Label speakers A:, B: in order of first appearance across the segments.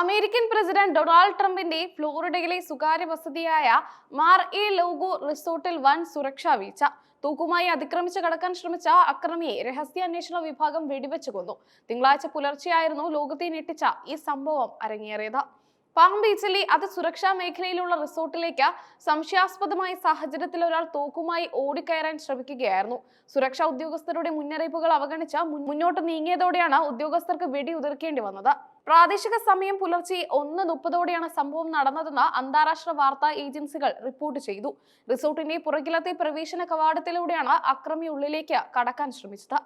A: American president Donald ട്രംപിന്റെ ഫ്ലോറിഡയിലെ സ്വകാര്യ വസതിയായ മാർ-എ-ലാഗോ റിസോർട്ടിൽ വൻ സുരക്ഷാ വീഴ്ച. തൂക്കുമായി അതിക്രമിച്ച് കടക്കാൻ ശ്രമിച്ച അക്രമിയെ രഹസ്യാന്വേഷണ വിഭാഗം വെടിവെച്ച് കൊന്നു. തിങ്കളാഴ്ച പുലർച്ചെയായിരുന്നു ലോകത്തെ ഞെട്ടിച്ച ഈ സംഭവം അരങ്ങേറിയത്. പാം ബീച്ചിലെ സുരക്ഷാ മേഖലയിലുള്ള റിസോർട്ടിലേക്ക് സംശയാസ്പദമായ സാഹചര്യത്തിൽ ഒരാൾ തോക്കുമായി ഓടിക്കയറാൻ ശ്രമിക്കുകയായിരുന്നു. സുരക്ഷാ ഉദ്യോഗസ്ഥരുടെ മുന്നറിയിപ്പുകൾ അവഗണിച്ച് മുന്നോട്ട് നീങ്ങിയതോടെയാണ് ഉദ്യോഗസ്ഥർക്ക് വെടിയുതിർക്കേണ്ടി വന്നത്. പ്രാദേശിക സമയം പുലർച്ചെ 1:30ഓടെയാണ് സംഭവം നടന്നതെന്ന് അന്താരാഷ്ട്ര വാർത്താ ഏജൻസികൾ റിപ്പോർട്ട് ചെയ്തു. റിസോർട്ടിന്റെ പുറകിലത്തെ പ്രവേശന കവാടത്തിലൂടെയാണ് അക്രമി ഉള്ളിലേക്ക് കടക്കാൻ ശ്രമിച്ചത്.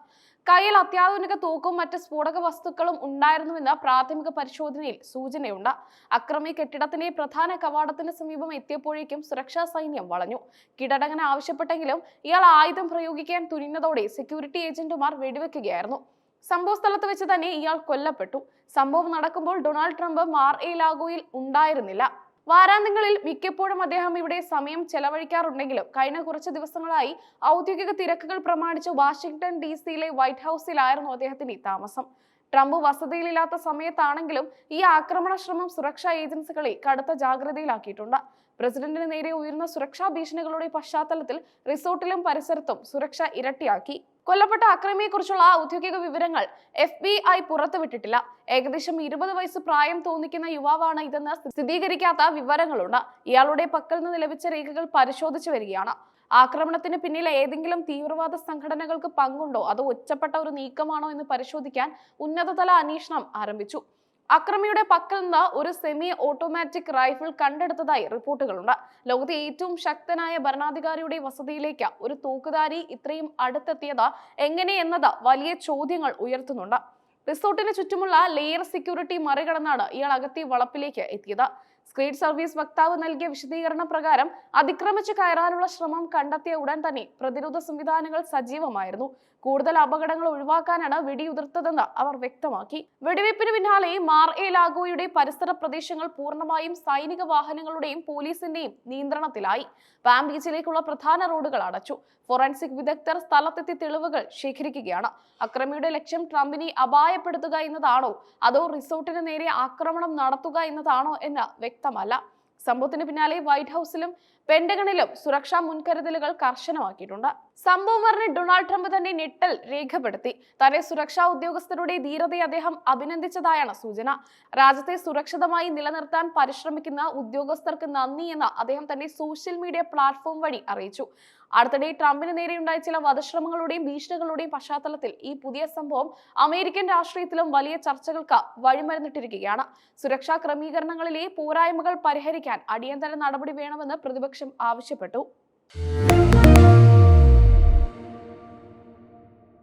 A: കയ്യിൽ അത്യാധുനിക തോക്കും മറ്റ് സ്ഫോടക വസ്തുക്കളും ഉണ്ടായിരുന്നുവെന്ന് പ്രാഥമിക പരിശോധനയിൽ സൂചനയുണ്ട്. അക്രമി കെട്ടിടത്തിന്റെ പ്രധാന കവാടത്തിന് സമീപം എത്തിയപ്പോഴേക്കും സുരക്ഷാ സൈന്യം വളഞ്ഞു. കീഴടങ്ങാൻ ആവശ്യപ്പെട്ടെങ്കിലും ഇയാൾ ആയുധം പ്രയോഗിക്കാൻ തുനിഞ്ഞതോടെ സെക്യൂരിറ്റി ഏജന്റുമാർ വെടിവെക്കുകയായിരുന്നു. സംഭവ സ്ഥലത്ത് വെച്ച് തന്നെ ഇയാൾ കൊല്ലപ്പെട്ടു. സംഭവം നടക്കുമ്പോൾ ഡൊണാൾഡ് ട്രംപ് മാർ-എ-ലാഗോയിൽ ഉണ്ടായിരുന്നില്ല. വാരാന്ത്യങ്ങളിൽ മിക്കപ്പോഴും അദ്ദേഹം ഇവിടെ സമയം ചെലവഴിക്കാറുണ്ടെങ്കിലും കഴിഞ്ഞ കുറച്ച് ദിവസങ്ങളായി ഔദ്യോഗിക തിരക്കുകൾ പ്രമാണിച്ച് വാഷിംഗ്ടൺ DC-യിലെ വൈറ്റ് ഹൗസിലായിരുന്നു അദ്ദേഹത്തിന്റെ താമസം. ട്രംപ് വസതിയിലില്ലാത്ത സമയത്താണെങ്കിലും ഈ ആക്രമണ ശ്രമം സുരക്ഷാ ഏജൻസികളെ കടുത്ത ജാഗ്രതയിലാക്കിയിട്ടുണ്ട്. പ്രസിഡന്റിന് നേരെ ഉയർന്ന സുരക്ഷാ ഭീഷണികളുടെ പശ്ചാത്തലത്തിൽ റിസോർട്ടിലും പരിസരത്തും സുരക്ഷ ഇരട്ടിയാക്കി. കൊല്ലപ്പെട്ട അക്രമിയെക്കുറിച്ചുള്ള ഔദ്യോഗിക വിവരങ്ങൾ FBI പുറത്തുവിട്ടിട്ടില്ല. ഏകദേശം 20 വയസ്സ് പ്രായം തോന്നിക്കുന്ന യുവാവാണ് ഇതെന്ന് സ്ഥിരീകരിക്കാത്ത വിവരങ്ങളുണ്ട്. ഇയാളുടെ പക്കൽ നിന്ന് ലഭിച്ച രേഖകൾ പരിശോധിച്ചു വരികയാണ്. ആക്രമണത്തിന് പിന്നിൽ ഏതെങ്കിലും തീവ്രവാദ സംഘടനകൾക്ക് പങ്കുണ്ടോ അതോ ഒറ്റപ്പെട്ട ഒരു നീക്കമാണോ എന്ന് പരിശോധിക്കാൻ ഉന്നതതല അന്വേഷണം ആരംഭിച്ചു. അക്രമിയുടെ പക്കൽ നിന്ന് ഒരു സെമി ഓട്ടോമാറ്റിക് റൈഫിൾ കണ്ടെടുത്തതായി റിപ്പോർട്ടുകളുണ്ട്. ലോകത്തെ ഏറ്റവും ശക്തനായ ഭരണാധികാരിയുടെ വസതിയിലേക്ക് ഒരു തോക്കുധാരി ഇത്രയും അടുത്തെത്തിയത് എങ്ങനെയെന്നത് വലിയ ചോദ്യങ്ങൾ ഉയർത്തുന്നുണ്ട്. റിസോർട്ടിന് ചുറ്റുമുള്ള ലെയർ സെക്യൂരിറ്റി മറികടന്നാണ് ഇയാൾ അകത്തെ വളപ്പിലേക്ക് എത്തിയത്. സ്ക്രീഡ് സർവീസ് വക്താവ് നൽകിയ വിശദീകരണ പ്രകാരം അതിക്രമിച്ച് കയറാനുള്ള ശ്രമം കണ്ടെത്തിയ ഉടൻ തന്നെ പ്രതിരോധ സംവിധാനങ്ങൾ സജീവമായിരുന്നു. കൂടുതൽ അപകടങ്ങൾ ഒഴിവാക്കാനാണ് വെടിയുതിർത്തതെന്ന് അവർ വ്യക്തമാക്കി. വെടിവയ്പ്പിന് പിന്നാലെ മാർ-എ-ലാഗോയുടെ പരിസര പ്രദേശങ്ങൾ പൂർണ്ണമായും സൈനിക വാഹനങ്ങളുടെയും പോലീസിന്റെയും നിയന്ത്രണത്തിലായി. പാം ബീച്ചിലേക്കുള്ള പ്രധാന റോഡുകൾ അടച്ചു. ഫോറൻസിക് വിദഗ്ധർ സ്ഥലത്തെത്തി തെളിവുകൾ ശേഖരിക്കുകയാണ്. അക്രമിയുടെ ലക്ഷ്യം ട്രംപിനെ അപായപ്പെടുത്തുക എന്നതാണോ അതോ റിസോർട്ടിന് നേരെ ആക്രമണം നടത്തുക എന്നതാണോ എന്ന് വ്യക്തമല്ല. സംഭവത്തിന് പിന്നാലെ വൈറ്റ് ഹൗസിലും പെന്റഗണിലും സുരക്ഷാ മുൻകരുതലുകൾ കർശനമാക്കിയിട്ടുണ്ട്. സംഭവം അറിഞ്ഞ് ഡൊണാൾഡ് ട്രംപ് തന്റെ ഞെട്ടൽ രേഖപ്പെടുത്തി. തന്നെ സുരക്ഷാ ഉദ്യോഗസ്ഥരുടെ ധീരതയെ അദ്ദേഹം അഭിനന്ദിച്ചതായാണ് സൂചന. രാജ്യത്തെ സുരക്ഷിതമായി നിലനിർത്താൻ പരിശ്രമിക്കുന്ന ഉദ്യോഗസ്ഥർക്ക് നന്ദി എന്ന് അദ്ദേഹം തന്റെ സോഷ്യൽ മീഡിയ പ്ലാറ്റ്ഫോം വഴി അറിയിച്ചു. അടുത്തിടെ ട്രംപിന് നേരെയുണ്ടായ ചില വധശ്രമങ്ങളുടെയും ഭീഷണികളുടെയും പശ്ചാത്തലത്തിൽ ഈ പുതിയ സംഭവം അമേരിക്കൻ രാഷ്ട്രീയത്തിലും വലിയ ചർച്ചകൾക്ക് വഴിമരുന്നിട്ടിരിക്കുകയാണ്. സുരക്ഷാ ക്രമീകരണങ്ങളിലെ പോരായ്മകൾ പരിഹരിക്കാൻ അടിയന്തര നടപടി വേണമെന്ന് പ്രതിപക്ഷം ആവശ്യപ്പെട്ടു.